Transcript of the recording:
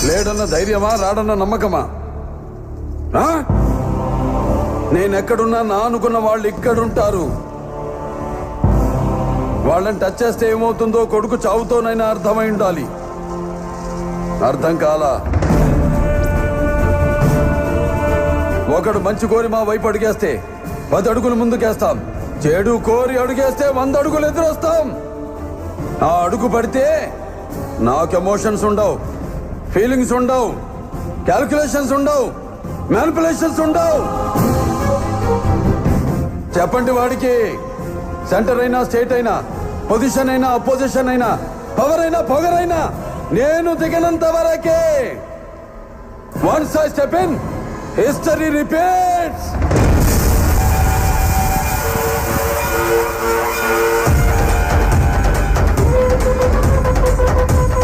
లేడన్న ధైర్యమా, రాడన్న నమ్మకమా? నేనెక్కడున్నా నా అనుకున్న వాళ్ళు ఇక్కడుంటారు. వాళ్ళని టచ్ చేస్తే ఏమవుతుందో కొడుకు చావుతోనైనా అర్థమై ఉండాలి. అర్థం కాలా? ఒకడు మంచి కోరి మా వైపు అడిగేస్తే 10 అడుగులు ముందుకేస్తాం. చెడు కోరి అడుగేస్తే 100 అడుగులు ఎదురొస్తాం. ఆ అడుగు పడితే నాకు ఎమోషన్స్ ఉండవు, ఫీలింగ్స్ ఉండవు, క్యాల్కులేషన్స్ ఉండవు, మ్యానిపులేషన్స్ ఉండవు. చెప్పండి వాడికి. సెంటర్ అయినా, స్టేట్ అయినా, పొజిషన్ అయినా, అపోజిషన్ అయినా, పవర్ అయినా, పొగరైనా నేను దిగనంత వరకే. Once I step in, history repeats.